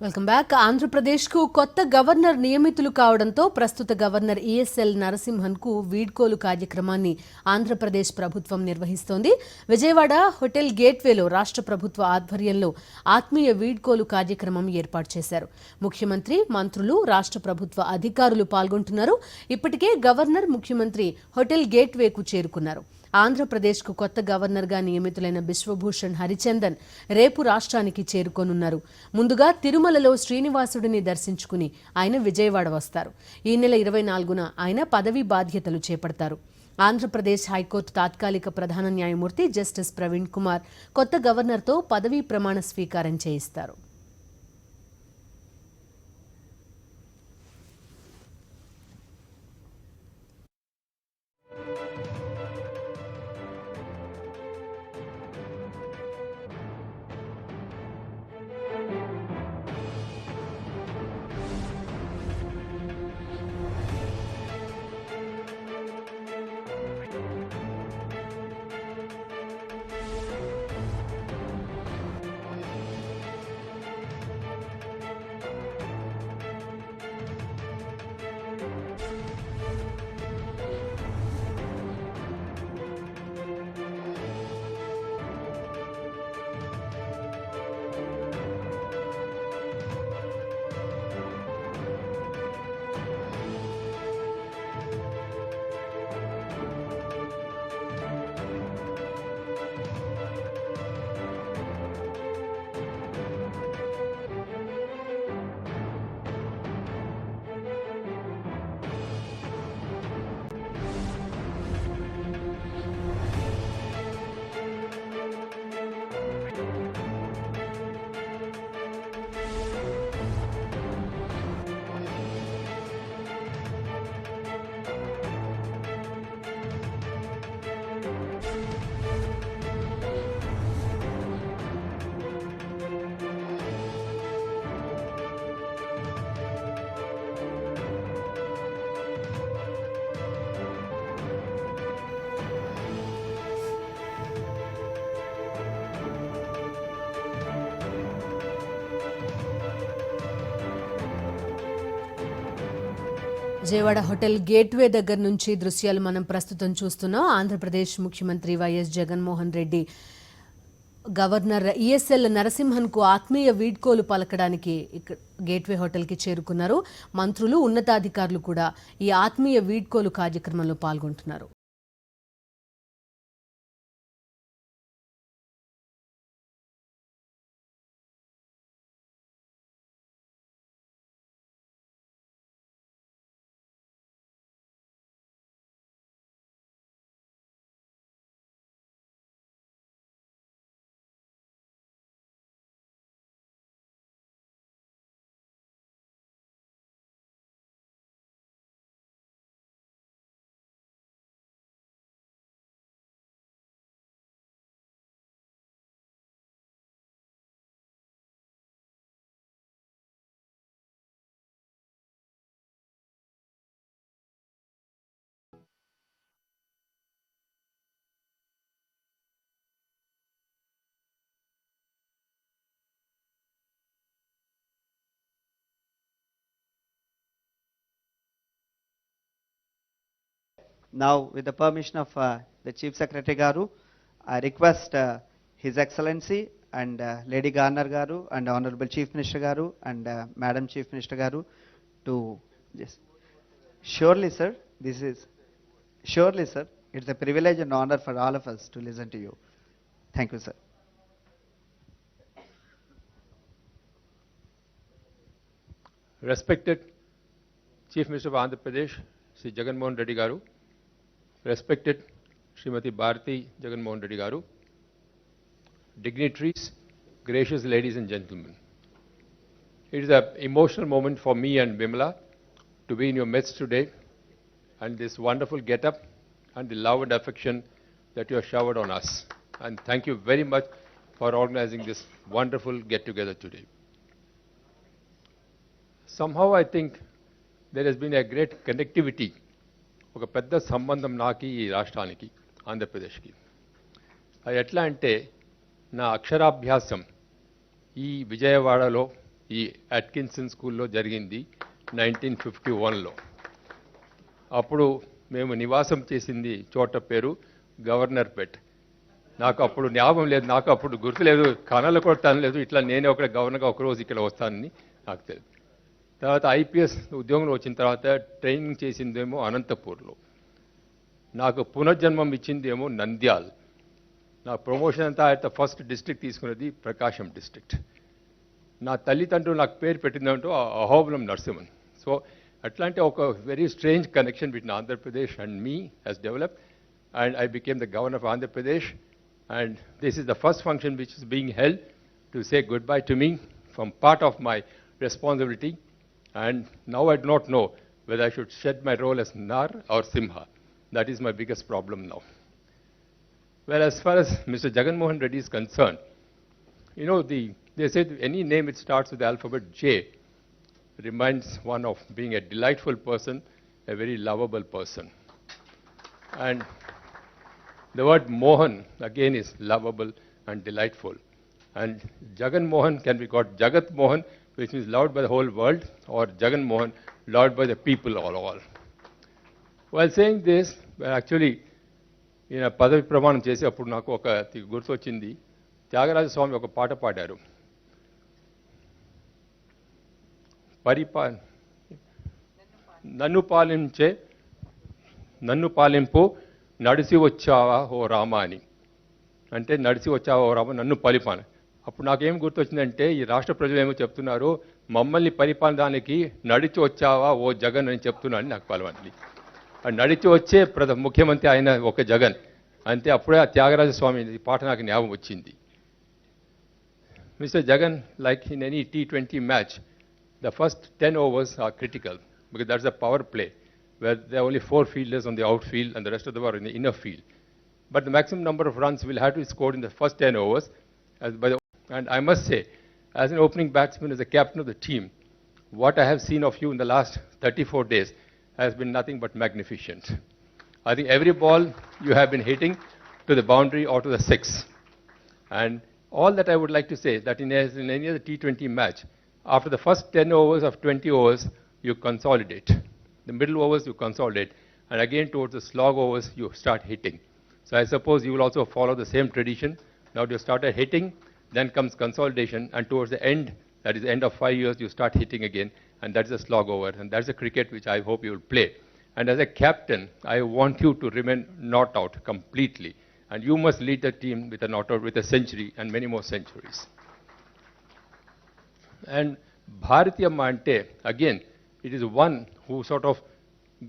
Welcome back. ఆంధ్రప్రదేశ్కు కొత్త governor నియమితులు కావడంతో ప్రస్తుత గవర్నర్ ఈఎస్ఎల్ నరసింహన్కు వీడ్కోలు కార్యక్రమాన్ని ఆంధ్రప్రదేశ్ ప్రభుత్వం నిర్వహిస్తోంది. విజయవాడ హోటల్ గేట్వేలో రాష్ట్ర ప్రభుత్వ ఆధ్వర్యంలో ఆత్మీయ వీడ్కోలు కార్యక్రమం ఏర్పాటు చేశారు. ముఖ్యమంత్రి, మంత్రులు, రాష్ట్ర ప్రభుత్వ అధికారులు పాల్గొంటున్నారు. ఇప్పటికే గవర్నర్, ముఖ్యమంత్రి హోటల్ గేట్వేకు చేరుకున్నారు. ఆంధ్రప్రదేశ్కు కొత్త గవర్నర్గా నియమితులైన బిశ్వభూషణ్ హరిచందన్ రేపు రాష్ట్రానికి చేరుకోనున్నారు. ముందుగా తిరుమలలో శ్రీనివాసుడిని దర్శించుకుని ఆయన విజయవాడ వస్తారు. ఈ నెల 24న ఆయన పదవీ బాధ్యతలు చేపడతారు. ఆంధ్రప్రదేశ్ హైకోర్టు తాత్కాలిక ప్రధాన న్యాయమూర్తి జస్టిస్ ప్రవీణ్ కుమార్ కొత్త గవర్నర్తో పదవీ ప్రమాణ స్వీకారం చేయిస్తారు. విజయవాడ హోటల్ గేట్వే దగ్గర నుంచి దృశ్యాలు మనం ప్రస్తుతం చూస్తున్నాం. ఆంధ్రప్రదేశ్ ముఖ్యమంత్రి వైఎస్ జగన్మోహన్ రెడ్డి గవర్నర్ ఈఎస్ఎల్ నరసింహన్కు ఆత్మీయ వీడ్కోలు పలకడానికి గేట్వే హోటల్కి చేరుకున్నారు. మంత్రులు, ఉన్నతాధికారులు కూడా ఈ ఆత్మీయ వీడ్కోలు కార్యక్రమంలో పాల్గొంటున్నారు. Now, with the permission of the Chief Secretary Garu, I request His Excellency and Lady Garner Garu and Honorable Chief Minister Garu and Madam Chief Minister Garu to just surely, sir. This is surely, sir. It's a privilege and honor for all of us to listen to you. Thank you, sir. Respected Chief Minister of Andhra Pradesh, Sri Jagan Mohan Reddy Garu, respected Srimati Bharati Jagan Mohan Reddy Garu, dignitaries, gracious ladies and gentlemen. It is an emotional moment for me and Vimala to be in your midst today, and this wonderful get-up and the love and affection that you have showered on us. And thank you very much for organizing this wonderful get-together today. Somehow I think there has been a great connectivity ఒక పెద్ద సంబంధం నాకి ఈ రాష్ట్రానికి ఆంధ్రప్రదేశ్కి. అది ఎట్లా అంటే నా అక్షరాభ్యాసం ఈ విజయవాడలో ఈ అట్కిన్సన్ స్కూల్లో జరిగింది 1951లో. అప్పుడు మేము నివాసం చేసింది చోట పేరు గవర్నర్పేట్. నాకు అప్పుడు జ్ఞాపకం లేదు, నాకు అప్పుడు గుర్తులేదు, కనలు కూడా తనలేదు, ఇట్లా నేనే ఒక గవర్నర్గా ఒకరోజు ఇక్కడ వస్తానని నాకు తెలియదు. తర్వాత ఐపీఎస్ ఉద్యోగంలో వచ్చిన తర్వాత ట్రైనింగ్ చేసిందేమో అనంతపూర్లో. నాకు పునర్జన్మం ఇచ్చిందేమో నంద్యాల్. నా ప్రమోషన్ అంతా అయితే ఫస్ట్ డిస్ట్రిక్ట్ తీసుకున్నది ప్రకాశం డిస్ట్రిక్ట్. నా తల్లిదండ్రులు నాకు పేరు పెట్టిందంటూ అహోబిలం నరసింహన్. సో అట్లాంటి ఒక very strange connection between Andhra Pradesh and me has developed, and I became the governor of Andhra Pradesh, and this is the first function which is being held to say good bye to me from part of my responsibility, and now I do not know whether I should shed my role as Nar or Simha. That is my biggest problem now. Well, as far as Mr. Jagan Mohan Reddy is concerned, you know, they say any name which starts with the alphabet J reminds one of being a delightful person, a very lovable person. And the word Mohan again is lovable and delightful. And Jagan Mohan can be called Jagat Mohan, which means loved by the whole world, or Jagan Mohan, loved by the people all. While saying this, actually, ఈయన పదవి ప్రమాణం చేసి అప్పుడు నాకు ఒక గుర్తొచ్చింది. త్యాగరాజ స్వామి ఒక పాట పాడారు. నన్ను పాలింపు నడిసి వచ్చావా ఓ రామ అని. అంటే నడిసి వచ్చావా ఓ రామ, నన్ను పరిపాలన. అప్పుడు నాకేం గుర్తొచ్చిందంటే, ఈ రాష్ట్ర ప్రజలు ఏమో చెప్తున్నారు, మమ్మల్ని పరిపాలనడానికి నడిచి వచ్చావా ఓ జగన్ అని చెప్తున్నాను నాకు పలవండి. నడిచి వచ్చే ముఖ్యమంత్రి ఆయన ఒక జగన్ అంతే. అప్పుడే ఆ త్యాగరాజ స్వామి పాట నాకు జ్ఞాపకం వచ్చింది. Mister Jagan, like in any T20 match, the first 10 overs are critical because that's a power play where there are only 4 fielders on the outfield and the rest of them are in the inner field. But the maximum number of runs will have to be scored in the first 10 overs. And I must say, as an opening batsman, as a captain of the team, what I have seen of you in the last 34 days has been nothing but magnificent. I think every ball you have been hitting to the boundary or to the six. And all that I would like to say that in any other T20 match, after the first 10 overs of 20 overs, you consolidate. The middle overs you consolidate, and again towards the slog overs you start hitting. So I suppose you will also follow the same tradition. Now you started hitting, then comes consolidation, and towards the end, that is the end of 5 years, you start hitting again, and that's a slog over, and that's a cricket which I hope you will play. And as a captain, I want you to remain not out completely, and you must lead the team with a not out, with a century and many more centuries. And Bharatiyamma ante, again, it is one who sort of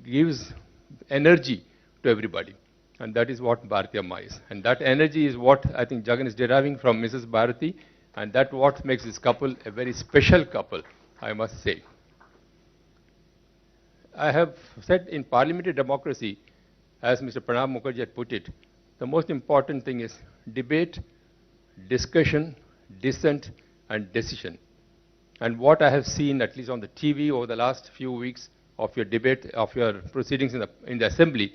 gives energy to everybody. And that is what Bharatiyamma is. And that energy is what I think Jagan is deriving from Mrs. Bharati, and that's what makes this couple a very special couple, I must say. I have said in parliamentary democracy, as Mr. Pranab Mukherjee had put it, the most important thing is debate, discussion, dissent, and decision. And what I have seen, at least on the TV over the last few weeks of your debate, of your proceedings in the assembly,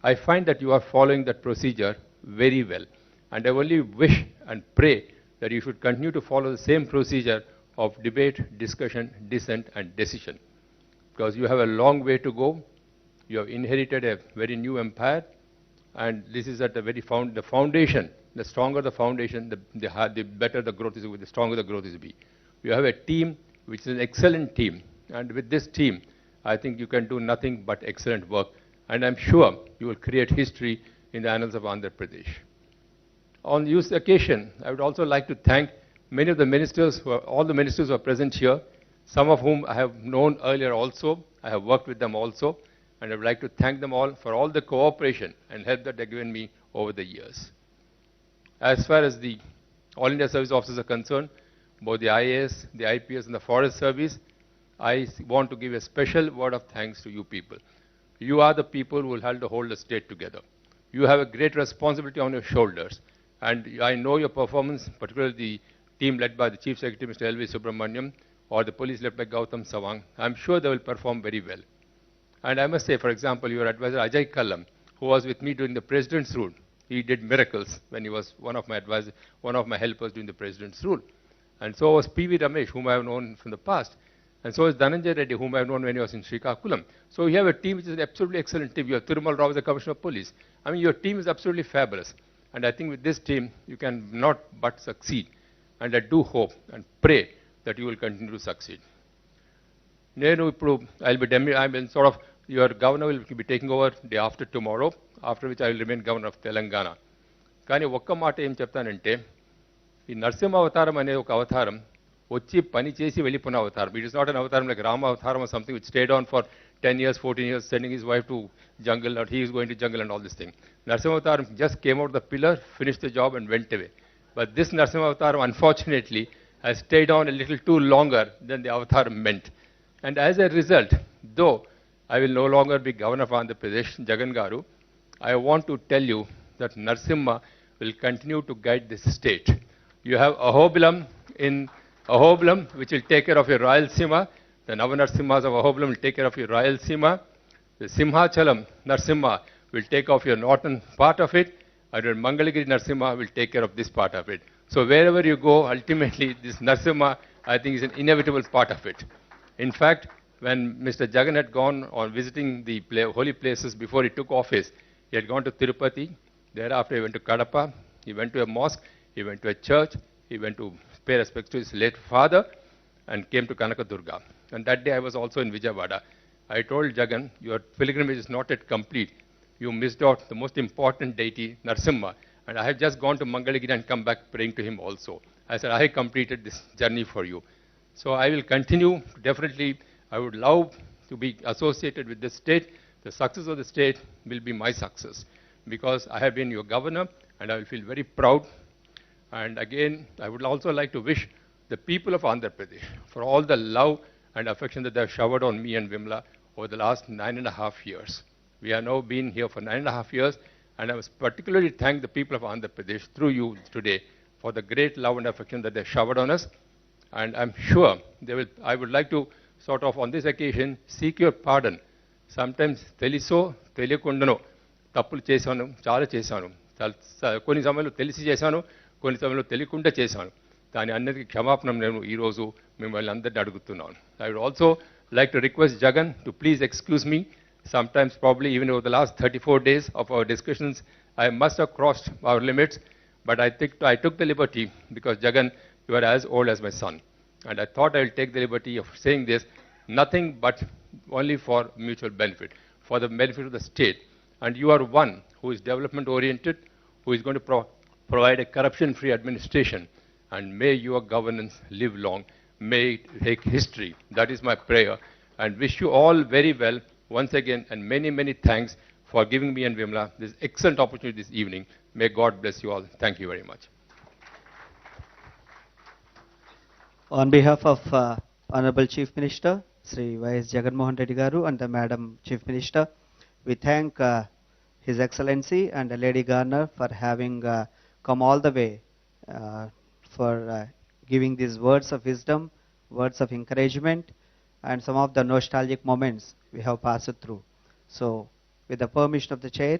I find that you are following that procedure very well. And I only wish and pray that you should continue to follow the same procedure of debate, discussion, dissent, and decision. Because you have a long way to go. You have inherited a very new empire, and this is at the very the foundation. The stronger the foundation, the better the growth is, the stronger the growth is be. You have a team which is an excellent team, and with this team, I think you can do nothing but excellent work, and I'm sure you will create history in the annals of Andhra Pradesh. On this occasion, I would also like to thank many of the ministers, all the ministers who are present here, some of whom I have known earlier also. I have worked with them also, and I would like to thank them all for all the cooperation and help that they've given me over the years. As far as the All India Service Officers are concerned, both the IAS, the IPS, and the Forest Service, I want to give a special word of thanks to you people. You are the people who will help to hold the state together. You have a great responsibility on your shoulders. And I know your performance, particularly the team led by the Chief Secretary, Mr. L.V. Subramaniam, or the police led by Gautam Sawang. I'm sure they will perform very well. And I must say, for example, your advisor Ajay Kallam, who was with me during the President's rule, he did miracles when he was one of my advisors, one of my helpers during the President's rule. And so was P.V. Ramesh, whom I have known from the past. And so is Dhananjay Reddy, whom I have known when he was in Srikakulam. So you have a team which is an absolutely excellent team. You have Thirumal Rao as the Commissioner of Police. I mean, your team is absolutely fabulous. And I think with this team, you can not but succeed. And I do hope and pray that you will continue to succeed. I mean, sort of, your governor will be taking over day after tomorrow, after which I will remain governor of Telangana. కానీ ఒక్క మాట ఏం చెప్తానంటే ఈ నరసింహ అవతారం అనే ఒక అవతారం వచ్చి పని చేసి వెళ్ళిపోయిన అవతారం. ఇట్ ఇస్ నాట్ అన్ అవతారం లైక్ రామ అవతారం or something which stayed on for 10 years, 14 years, sending his wife to jungle, or he is going to jungle and all this thing. Narasimha Avataram just came out of the pillar, finished the job and went away. But this Narasimha Avataram, unfortunately, has stayed on a little too longer than the Avataram meant. And as a result, though I will no longer be governor of Andhra Pradesh, Jagan Garu, I want to tell you that Narasimha will continue to guide this state. You have Ahobilam in Ahobilam, which will take care of your Rayalaseema. The Navanasimhas of Ahobilam will take care of your Rayalaseema. The Simhachalam Narasimha will take off your northern part of it, and your Mangalagiri Narasimha will take care of this part of it. So wherever you go, ultimately, this Narasimha, I think, is an inevitable part of it. In fact, when Mr. Jagan had gone on visiting the holy places before he took office, he had gone to Tirupati. Thereafter, he went to Kadapa. He went to a mosque. He went to a church. He went to pay respects to his late father and came to Kanakadurga. And that day, I was also in Vijayawada. I told Jagan, your pilgrimage is not yet complete. You missed out the most important deity, Narasimha. And I have just gone to Mangalagiri and come back praying to him also. I said, I have completed this journey for you. So I will continue. Definitely, I would love to be associated with this state. The success of the state will be my success, because I have been your governor, and I will feel very proud. And again, I would also like to wish the people of Andhra Pradesh for all the love and affection that they have showered on me and Vimla over the last 9.5 years. We have now been here for 9.5 years, and I was particularly thank the people of Andhra Pradesh through you today for the great love and affection that they showered on us. And I'm sure I would like to sort of on this occasion seek your pardon. Sometimes teliso teliyakundano తప్పులు చేశాను, చాలా చేశాను. కొన్ని సమయంలో తెలిసి చేశాను, కొన్ని సమయంలో తెలియకుండా చేశాను. దాని అన్నిటికీ క్షమాపణ నేను ఈరోజు మిమ్మల్ని అందరినీ అడుగుతున్నాను. I would also like to request Jagan to please excuse me. Sometimes, probably even over the last 34 days of our discussions, I must have crossed our limits, but I took the liberty, because Jagan, you are as old as my son. And I thought I will take the liberty of saying this, nothing but only for mutual benefit, for the benefit of the state. And you are one who is development-oriented, who is going to provide a corruption-free administration. And may your governance live long. May it take history. That is my prayer. And wish you all very well once again, and many, many thanks for giving me and Vimla this excellent opportunity this evening. May God bless you all. Thank you very much. On behalf of Honorable Chief Minister, Sri Y.S. Jagan Mohan Reddy Garu, and the Madam Chief Minister, we thank His Excellency and Lady Garner for having come all the way for giving these words of wisdom, words of encouragement, and some of the nostalgic moments we have passed through. So, with the permission of the chair,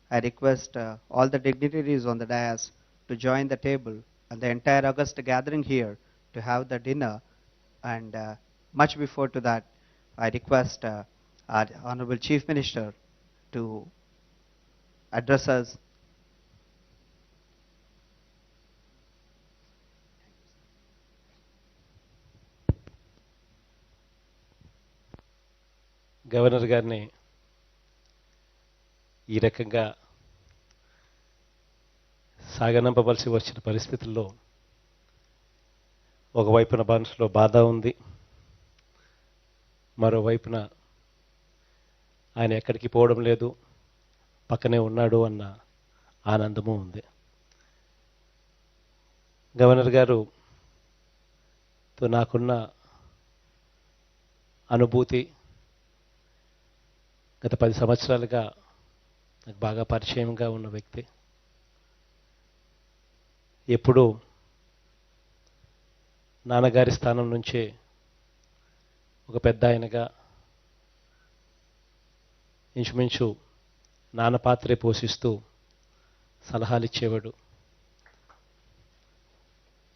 I request all the dignitaries on the dais to join the table and the entire August gathering here to have the dinner. And much before to that, I request our Honorable Chief Minister to address us. Governor గారిని ఈ రకంగా సాగనంపవలసి వచ్చిన పరిస్థితుల్లో ఒకవైపున మనసులో బాధ ఉంది, మరోవైపున ఆయన ఎక్కడికి పోవడం లేదు, పక్కనే ఉన్నాడు అన్న ఆనందము ఉంది. గవర్నర్ గారుతో నాకున్న అనుభూతి గత 10 సంవత్సరాలుగా నాకు బాగా పరిచయంగా ఉన్న వ్యక్తి. ఎప్పుడూ నాన్నగారి స్థానం నుంచే ఒక పెద్ద ఆయనగా ఇంచుమించు నాన్న పాత్రే పోషిస్తూ సలహాలు ఇచ్చేవాడు.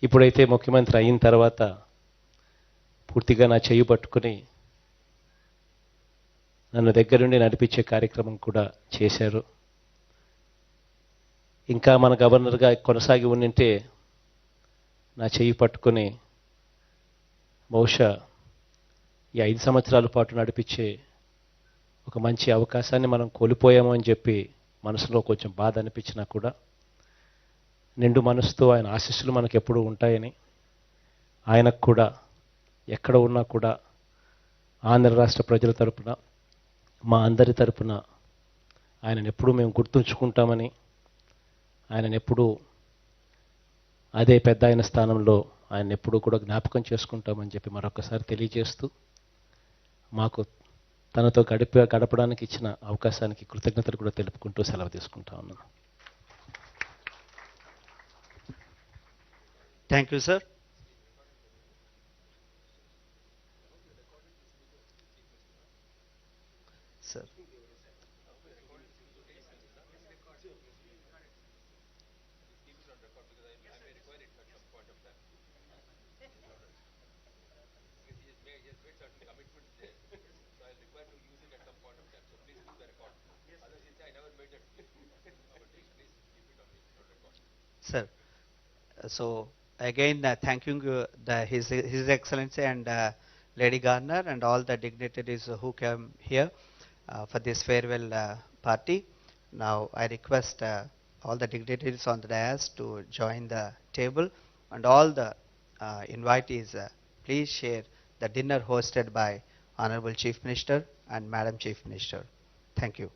ఇప్పుడైతే ముఖ్యమంత్రి అయిన తర్వాత పూర్తిగా నా చెయ్యి పట్టుకుని నన్ను దగ్గరుండి నడిపించే కార్యక్రమం కూడా చేశారు. ఇంకా మన గవర్నర్గా కొనసాగి ఉండింటే నా చెయ్యి పట్టుకుని బహుశా ఈ 5 సంవత్సరాల పాటు నడిపించే ఒక మంచి అవకాశాన్ని మనం కోల్పోయాము అని చెప్పి మనసులో కొంచెం బాధ అనిపించినా కూడా నిండు మనసుతో ఆయన ఆశీస్సులు మనకు ఎప్పుడూ ఉంటాయని, ఆయనకు కూడా ఎక్కడ ఉన్నా కూడా ఆంధ్ర రాష్ట్ర ప్రజల తరపున మా అందరి తరపున ఆయనను ఎప్పుడూ మేము గుర్తుంచుకుంటామని, ఆయనను ఎప్పుడూ అదే పెద్ద ఆయన స్థానంలో ఆయన ఎప్పుడూ కూడా జ్ఞాపకం చేసుకుంటామని చెప్పి మరొకసారి తెలియజేస్తూ మాకు తనతో గడపడానికి ఇచ్చిన అవకాశానికి కృతజ్ఞతలు కూడా తెలుపుకుంటూ సెలవు తీసుకుంటా ఉన్నాను. Thank you, sir. Sir. Sir, so again thanking His Excellency and Lady Garner and all the dignitaries who came here for this farewell party. Now I request all the dignitaries on the dais to join the table, and all the invitees please share the dinner hosted by Honorable Chief Minister and Madam Chief Minister. Thank you.